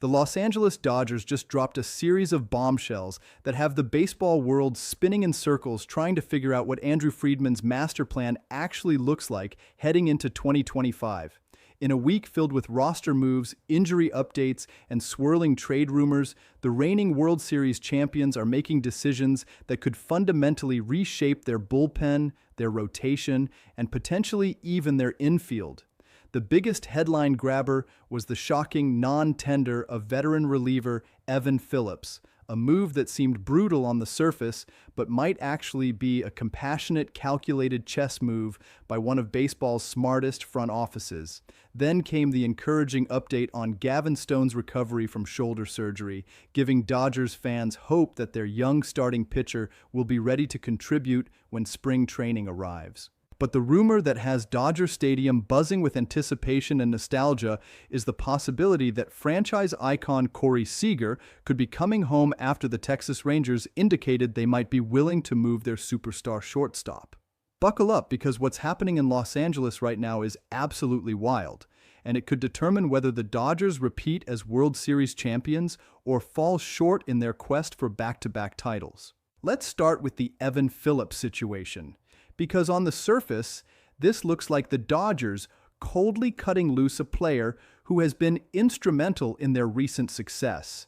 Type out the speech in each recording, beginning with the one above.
The Los Angeles Dodgers just dropped a series of bombshells that have the baseball world spinning in circles trying to figure out what Andrew Friedman's master plan actually looks like heading into 2025. In a week filled with roster moves, injury updates, and swirling trade rumors, the reigning World Series champions are making decisions that could fundamentally reshape their bullpen, their rotation, and potentially even their infield. The biggest headline grabber was the shocking non-tender of veteran reliever Evan Phillips, a move that seemed brutal on the surface but might actually be a compassionate, calculated chess move by one of baseball's smartest front offices. Then came the encouraging update on Gavin Stone's recovery from shoulder surgery, giving Dodgers fans hope that their young starting pitcher will be ready to contribute when spring training arrives. But the rumor that has Dodger Stadium buzzing with anticipation and nostalgia is the possibility that franchise icon Corey Seager could be coming home after the Texas Rangers indicated they might be willing to move their superstar shortstop. Buckle up, because what's happening in Los Angeles right now is absolutely wild, and it could determine whether the Dodgers repeat as World Series champions or fall short in their quest for back-to-back titles. Let's start with the Evan Phillips situation, because on the surface, this looks like the Dodgers coldly cutting loose a player who has been instrumental in their recent success.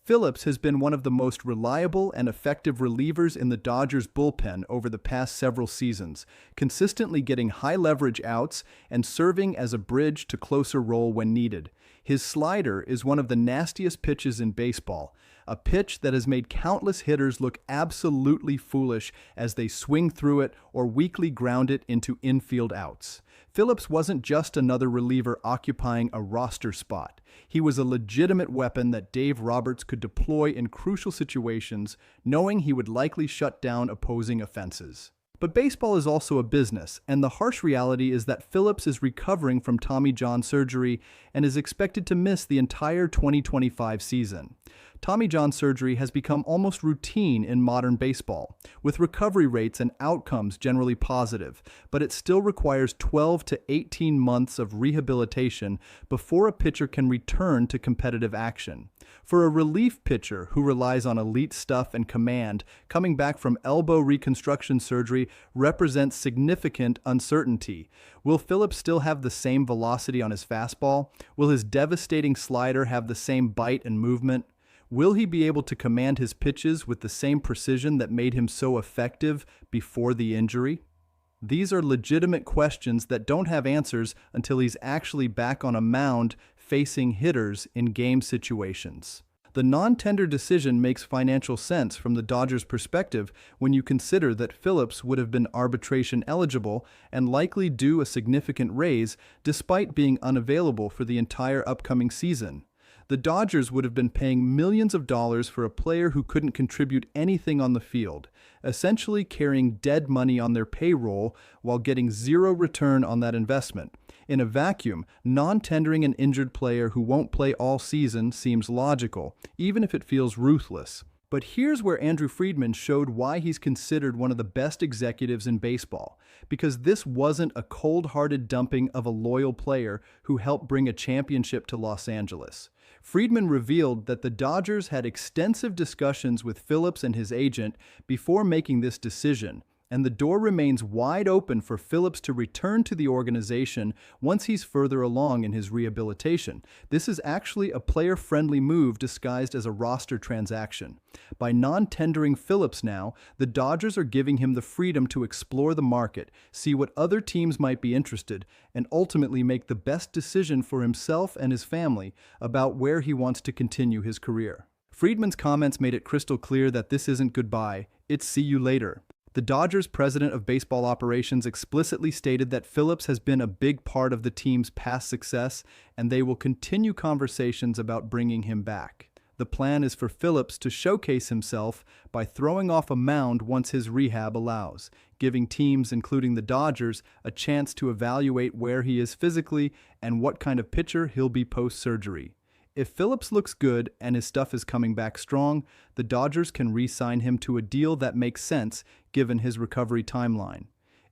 Phillips has been one of the most reliable and effective relievers in the Dodgers bullpen over the past several seasons, consistently getting high-leverage outs and serving as a bridge to closer role when needed. His slider is one of the nastiest pitches in baseball, a pitch that has made countless hitters look absolutely foolish as they swing through it or weakly ground it into infield outs. Phillips wasn't just another reliever occupying a roster spot. He was a legitimate weapon that Dave Roberts could deploy in crucial situations, knowing he would likely shut down opposing offenses. But baseball is also a business, and the harsh reality is that Phillips is recovering from Tommy John surgery and is expected to miss the entire 2025 season. Tommy John surgery has become almost routine in modern baseball, with recovery rates and outcomes generally positive, but it still requires 12 to 18 months of rehabilitation before a pitcher can return to competitive action. For a relief pitcher who relies on elite stuff and command, coming back from elbow reconstruction surgery represents significant uncertainty. Will Phillips still have the same velocity on his fastball? Will his devastating slider have the same bite and movement? Will he be able to command his pitches with the same precision that made him so effective before the injury? These are legitimate questions that don't have answers until he's actually back on a mound facing hitters in game situations. The non-tender decision makes financial sense from the Dodgers' perspective when you consider that Phillips would have been arbitration eligible and likely due a significant raise despite being unavailable for the entire upcoming season. The Dodgers would have been paying millions of dollars for a player who couldn't contribute anything on the field, essentially carrying dead money on their payroll while getting zero return on that investment. In a vacuum, non-tendering an injured player who won't play all season seems logical, even if it feels ruthless. But here's where Andrew Friedman showed why he's considered one of the best executives in baseball, because this wasn't a cold-hearted dumping of a loyal player who helped bring a championship to Los Angeles. Friedman revealed that the Dodgers had extensive discussions with Phillips and his agent before making this decision, and the door remains wide open for Phillips to return to the organization once he's further along in his rehabilitation. This is actually a player-friendly move disguised as a roster transaction. By non-tendering Phillips now, the Dodgers are giving him the freedom to explore the market, see what other teams might be interested, and ultimately make the best decision for himself and his family about where he wants to continue his career. Friedman's comments made it crystal clear that this isn't goodbye, it's see you later. The Dodgers' president of baseball operations explicitly stated that Phillips has been a big part of the team's past success, and they will continue conversations about bringing him back. The plan is for Phillips to showcase himself by throwing off a mound once his rehab allows, giving teams, including the Dodgers, a chance to evaluate where he is physically and what kind of pitcher he'll be post-surgery. If Phillips looks good and his stuff is coming back strong, the Dodgers can re-sign him to a deal that makes sense given his recovery timeline.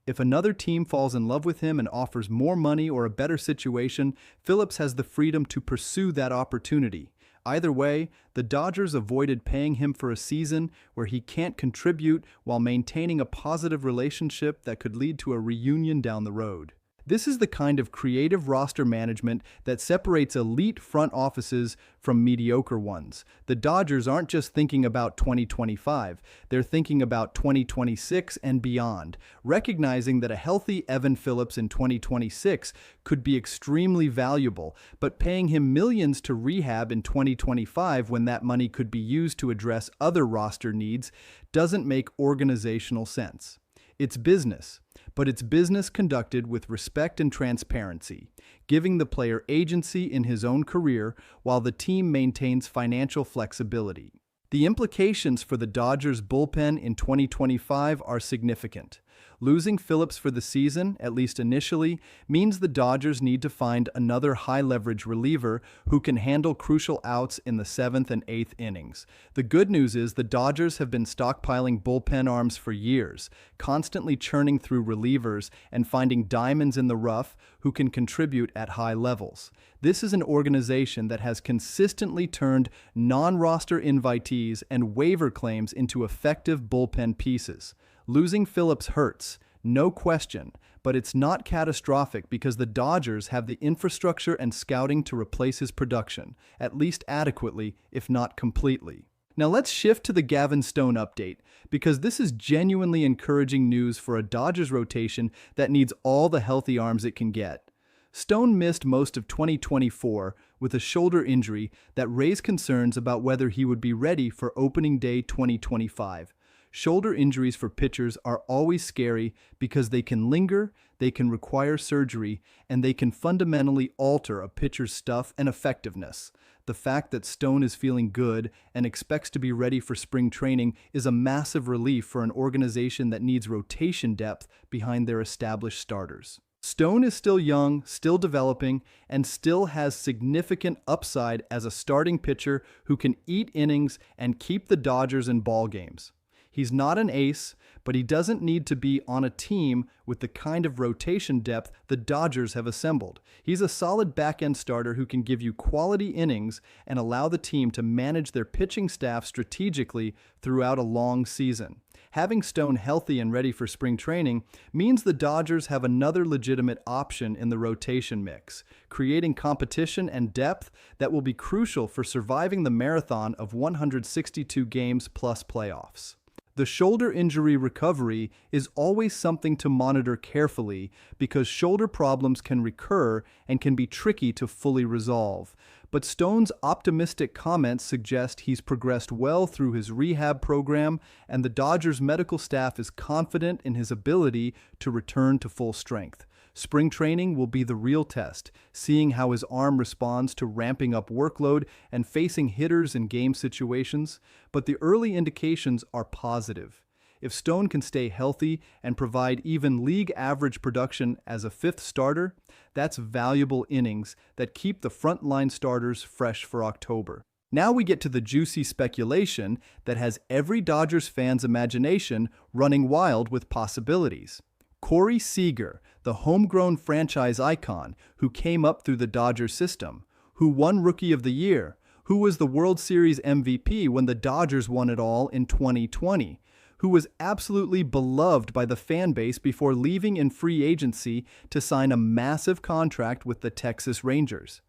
If another team falls in love with him and offers more money or a better situation, Phillips has the freedom to pursue that opportunity. Either way, the Dodgers avoided paying him for a season where he can't contribute while maintaining a positive relationship that could lead to a reunion down the road. This is the kind of creative roster management that separates elite front offices from mediocre ones. The Dodgers aren't just thinking about 2025, they're thinking about 2026 and beyond, recognizing that a healthy Evan Phillips in 2026 could be extremely valuable, but paying him millions to rehab in 2025 when that money could be used to address other roster needs doesn't make organizational sense. It's business, but it's business conducted with respect and transparency, giving the player agency in his own career while the team maintains financial flexibility. The implications for the Dodgers bullpen in 2025 are significant. Losing Phillips for the season, at least initially, means the Dodgers need to find another high-leverage reliever who can handle crucial outs in the 7th and 8th innings. The good news is the Dodgers have been stockpiling bullpen arms for years, constantly churning through relievers and finding diamonds in the rough who can contribute at high levels. This is an organization that has consistently turned non-roster invitees and waiver claims into effective bullpen pieces. Losing Phillips hurts, no question, but it's not catastrophic because the Dodgers have the infrastructure and scouting to replace his production, at least adequately, if not completely. Now let's shift to the Gavin Stone update, because this is genuinely encouraging news for a Dodgers rotation that needs all the healthy arms it can get. Stone missed most of 2024 with a shoulder injury that raised concerns about whether he would be ready for opening day 2025. Shoulder injuries for pitchers are always scary because they can linger, they can require surgery, and they can fundamentally alter a pitcher's stuff and effectiveness. The fact that Stone is feeling good and expects to be ready for spring training is a massive relief for an organization that needs rotation depth behind their established starters. Stone is still young, still developing, and still has significant upside as a starting pitcher who can eat innings and keep the Dodgers in ball games. He's not an ace, but he doesn't need to be on a team with the kind of rotation depth the Dodgers have assembled. He's a solid back-end starter who can give you quality innings and allow the team to manage their pitching staff strategically throughout a long season. Having Stone healthy and ready for spring training means the Dodgers have another legitimate option in the rotation mix, creating competition and depth that will be crucial for surviving the marathon of 162 games plus playoffs. The shoulder injury recovery is always something to monitor carefully because shoulder problems can recur and can be tricky to fully resolve. But Stone's optimistic comments suggest he's progressed well through his rehab program, and the Dodgers medical staff is confident in his ability to return to full strength. Spring training will be the real test, seeing how his arm responds to ramping up workload and facing hitters in game situations, but the early indications are positive. If Stone can stay healthy and provide even league average production as a fifth starter, that's valuable innings that keep the frontline starters fresh for October. Now we get to the juicy speculation that has every Dodgers fan's imagination running wild with possibilities. Corey Seager, the homegrown franchise icon who came up through the Dodgers system, who won Rookie of the Year, who was the World Series MVP when the Dodgers won it all in 2020, who was absolutely beloved by the fan base before leaving in free agency to sign a massive contract with the Texas Rangers.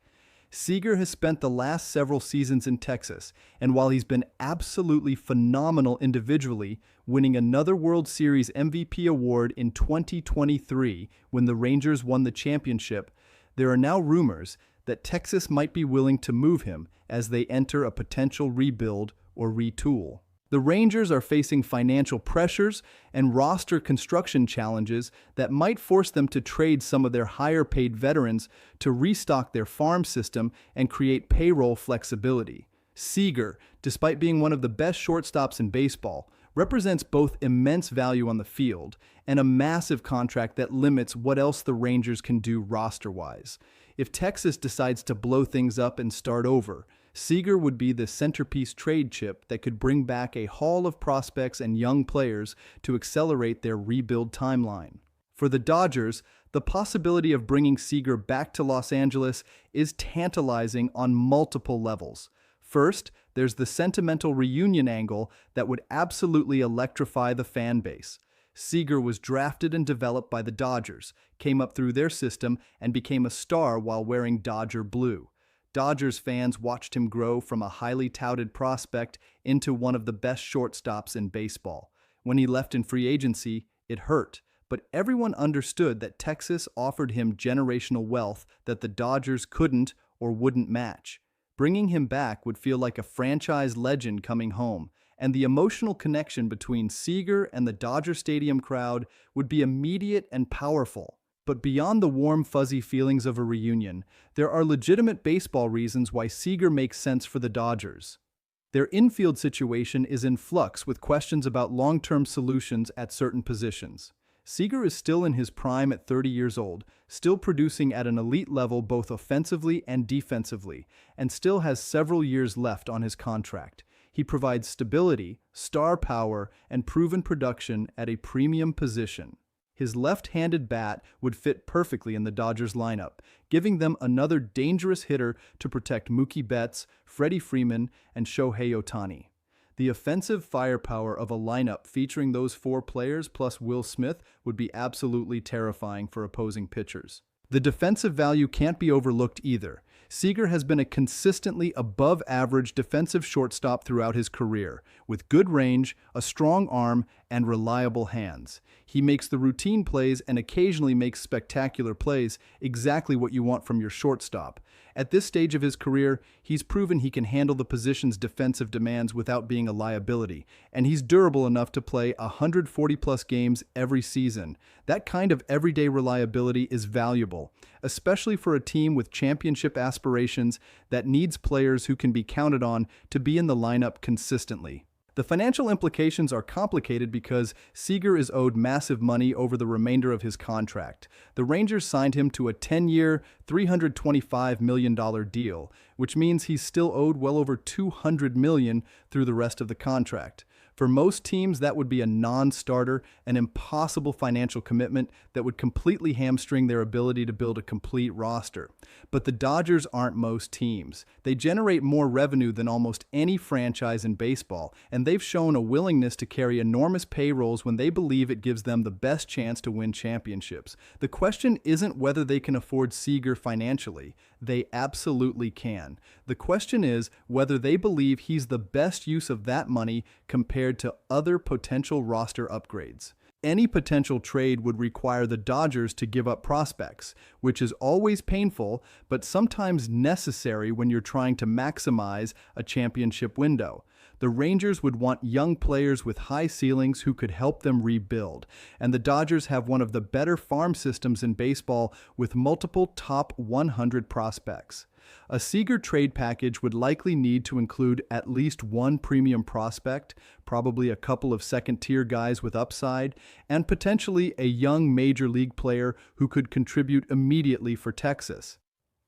Seager has spent the last several seasons in Texas, and while he's been absolutely phenomenal individually, winning another World Series MVP award in 2023 when the Rangers won the championship, there are now rumors that Texas might be willing to move him as they enter a potential rebuild or retool. The Rangers are facing financial pressures and roster construction challenges that might force them to trade some of their higher-paid veterans to restock their farm system and create payroll flexibility. Seager, despite being one of the best shortstops in baseball, represents both immense value on the field and a massive contract that limits what else the Rangers can do roster-wise. If Texas decides to blow things up and start over, Seager would be the centerpiece trade chip that could bring back a haul of prospects and young players to accelerate their rebuild timeline. For the Dodgers, the possibility of bringing Seager back to Los Angeles is tantalizing on multiple levels. First, there's the sentimental reunion angle that would absolutely electrify the fan base. Seager was drafted and developed by the Dodgers, came up through their system, and became a star while wearing Dodger blue. Dodgers fans watched him grow from a highly touted prospect into one of the best shortstops in baseball. When he left in free agency, it hurt, but everyone understood that Texas offered him generational wealth that the Dodgers couldn't or wouldn't match. Bringing him back would feel like a franchise legend coming home, and the emotional connection between Seager and the Dodger Stadium crowd would be immediate and powerful. But beyond the warm, fuzzy feelings of a reunion, there are legitimate baseball reasons why Seager makes sense for the Dodgers. Their infield situation is in flux with questions about long-term solutions at certain positions. Seager is still in his prime at 30 years old, still producing at an elite level both offensively and defensively, and still has several years left on his contract. He provides stability, star power, and proven production at a premium position. His left-handed bat would fit perfectly in the Dodgers lineup, giving them another dangerous hitter to protect Mookie Betts, Freddie Freeman, and Shohei Ohtani. The offensive firepower of a lineup featuring those four players plus Will Smith would be absolutely terrifying for opposing pitchers. The defensive value can't be overlooked either. Seager has been a consistently above-average defensive shortstop throughout his career, with good range, a strong arm, and reliable hands. He makes the routine plays and occasionally makes spectacular plays, exactly what you want from your shortstop. At this stage of his career, he's proven he can handle the position's defensive demands without being a liability, and he's durable enough to play 140-plus games every season. That kind of everyday reliability is valuable, especially for a team with championship aspirations that needs players who can be counted on to be in the lineup consistently. The financial implications are complicated because Seager is owed massive money over the remainder of his contract. The Rangers signed him to a 10-year, $325 million deal, which means he's still owed well over $200 million through the rest of the contract. For most teams, that would be a non-starter, an impossible financial commitment that would completely hamstring their ability to build a complete roster. But the Dodgers aren't most teams. They generate more revenue than almost any franchise in baseball, and they've shown a willingness to carry enormous payrolls when they believe it gives them the best chance to win championships. The question isn't whether they can afford Seager financially. They absolutely can. The question is whether they believe he's the best use of that money compared to other potential roster upgrades. Any potential trade would require the Dodgers to give up prospects, which is always painful, but sometimes necessary when you're trying to maximize a championship window. The Rangers would want young players with high ceilings who could help them rebuild, and the Dodgers have one of the better farm systems in baseball with multiple top 100 prospects. A Seager trade package would likely need to include at least one premium prospect, probably a couple of second-tier guys with upside, and potentially a young major league player who could contribute immediately for Texas.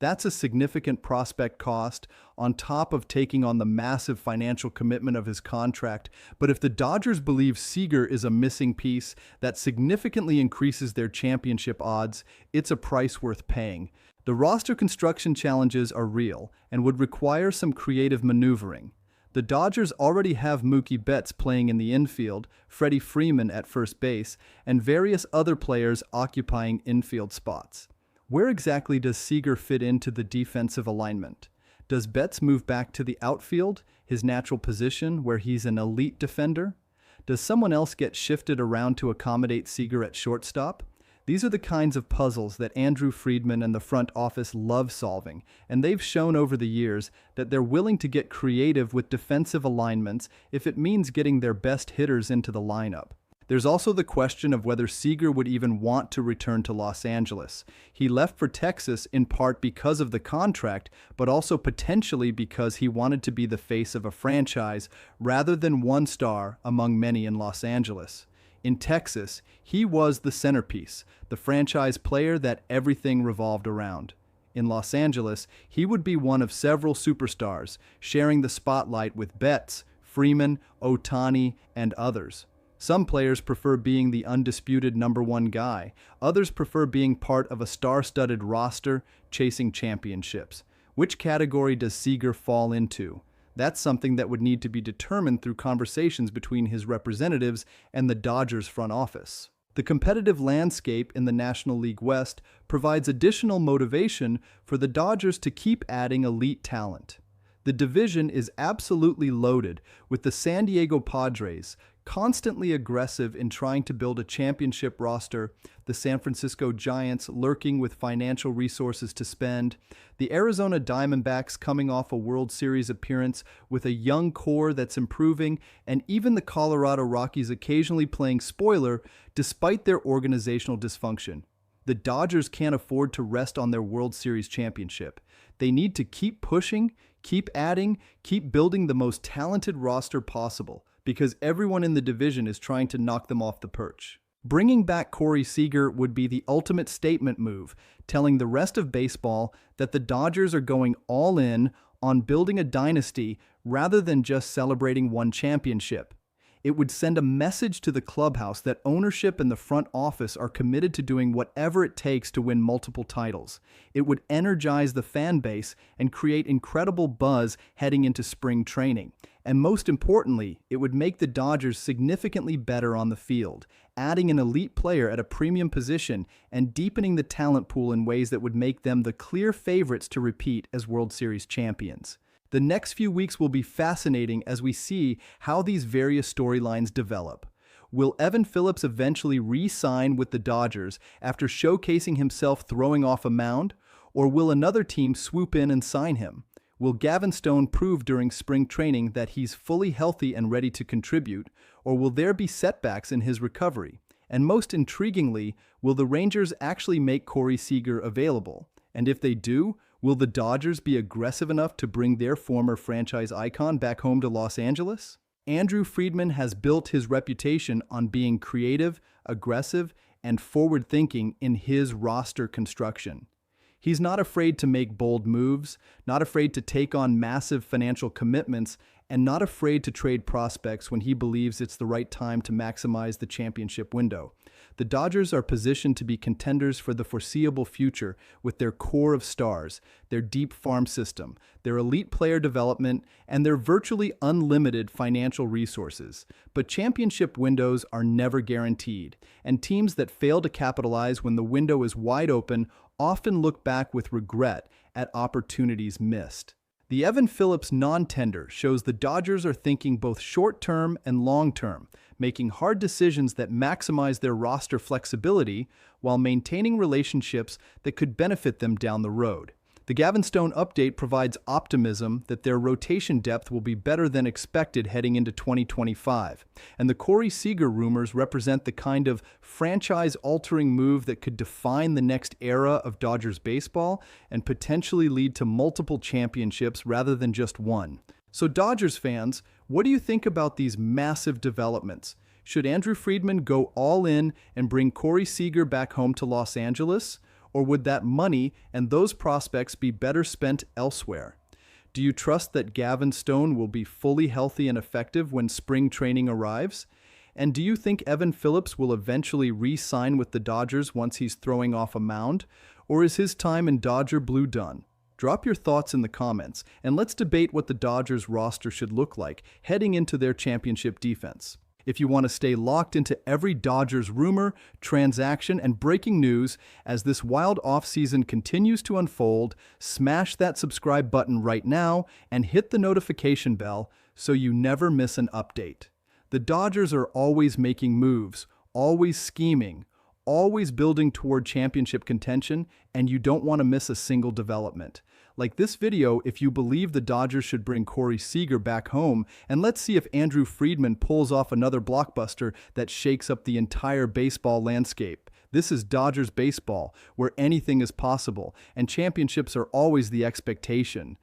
That's a significant prospect cost on top of taking on the massive financial commitment of his contract. But if the Dodgers believe Seager is a missing piece that significantly increases their championship odds, it's a price worth paying. The roster construction challenges are real and would require some creative maneuvering. The Dodgers already have Mookie Betts playing in the infield, Freddie Freeman at first base, and various other players occupying infield spots. Where exactly does Seager fit into the defensive alignment? Does Betts move back to the outfield, his natural position where he's an elite defender? Does someone else get shifted around to accommodate Seager at shortstop? These are the kinds of puzzles that Andrew Friedman and the front office love solving, and they've shown over the years that they're willing to get creative with defensive alignments if it means getting their best hitters into the lineup. There's also the question of whether Seager would even want to return to Los Angeles. He left for Texas in part because of the contract, but also potentially because he wanted to be the face of a franchise rather than one star among many in Los Angeles. In Texas, he was the centerpiece, the franchise player that everything revolved around. In Los Angeles, he would be one of several superstars, sharing the spotlight with Betts, Freeman, Ohtani, and others. Some players prefer being the undisputed number one guy. Others prefer being part of a star-studded roster chasing championships. Which category does Seager fall into? That's something that would need to be determined through conversations between his representatives and the Dodgers front office. The competitive landscape in the National League West provides additional motivation for the Dodgers to keep adding elite talent. The division is absolutely loaded, with the San Diego Padres constantly aggressive in trying to build a championship roster, the San Francisco Giants lurking with financial resources to spend, the Arizona Diamondbacks coming off a World Series appearance with a young core that's improving, and even the Colorado Rockies occasionally playing spoiler despite their organizational dysfunction. The Dodgers can't afford to rest on their World Series championship. They need to keep pushing, keep adding, keep building the most talented roster possible, because everyone in the division is trying to knock them off the perch. Bringing back Corey Seager would be the ultimate statement move, telling the rest of baseball that the Dodgers are going all in on building a dynasty rather than just celebrating one championship. It would send a message to the clubhouse that ownership and the front office are committed to doing whatever it takes to win multiple titles. It would energize the fan base and create incredible buzz heading into spring training. And most importantly, it would make the Dodgers significantly better on the field, adding an elite player at a premium position and deepening the talent pool in ways that would make them the clear favorites to repeat as World Series champions. The next few weeks will be fascinating as we see how these various storylines develop. Will Evan Phillips eventually re-sign with the Dodgers after showcasing himself throwing off a mound? Or will another team swoop in and sign him? Will Gavin Stone prove during spring training that he's fully healthy and ready to contribute? Or will there be setbacks in his recovery? And most intriguingly, will the Rangers actually make Corey Seager available? And if they do, will the Dodgers be aggressive enough to bring their former franchise icon back home to Los Angeles? Andrew Friedman has built his reputation on being creative, aggressive, and forward-thinking in his roster construction. He's not afraid to make bold moves, not afraid to take on massive financial commitments, and not afraid to trade prospects when he believes it's the right time to maximize the championship window. The Dodgers are positioned to be contenders for the foreseeable future with their core of stars, their deep farm system, their elite player development, and their virtually unlimited financial resources. But championship windows are never guaranteed, and teams that fail to capitalize when the window is wide open often look back with regret at opportunities missed. The Evan Phillips non-tender shows the Dodgers are thinking both short-term and long-term, making hard decisions that maximize their roster flexibility while maintaining relationships that could benefit them down the road. The Gavin Stone update provides optimism that their rotation depth will be better than expected heading into 2025, and the Corey Seager rumors represent the kind of franchise-altering move that could define the next era of Dodgers baseball and potentially lead to multiple championships rather than just one. So Dodgers fans, what do you think about these massive developments? Should Andrew Friedman go all in and bring Corey Seager back home to Los Angeles? Or would that money and those prospects be better spent elsewhere? Do you trust that Gavin Stone will be fully healthy and effective when spring training arrives? And do you think Evan Phillips will eventually re-sign with the Dodgers once he's throwing off a mound? Or is his time in Dodger blue done? Drop your thoughts in the comments, and let's debate what the Dodgers roster should look like heading into their championship defense. If you want to stay locked into every Dodgers rumor, transaction, and breaking news as this wild offseason continues to unfold, smash that subscribe button right now and hit the notification bell so you never miss an update. The Dodgers are always making moves, always scheming, always building toward championship contention, and you don't want to miss a single development. Like this video if you believe the Dodgers should bring Corey Seager back home, and let's see if Andrew Friedman pulls off another blockbuster that shakes up the entire baseball landscape. This is Dodgers baseball, where anything is possible, and championships are always the expectation.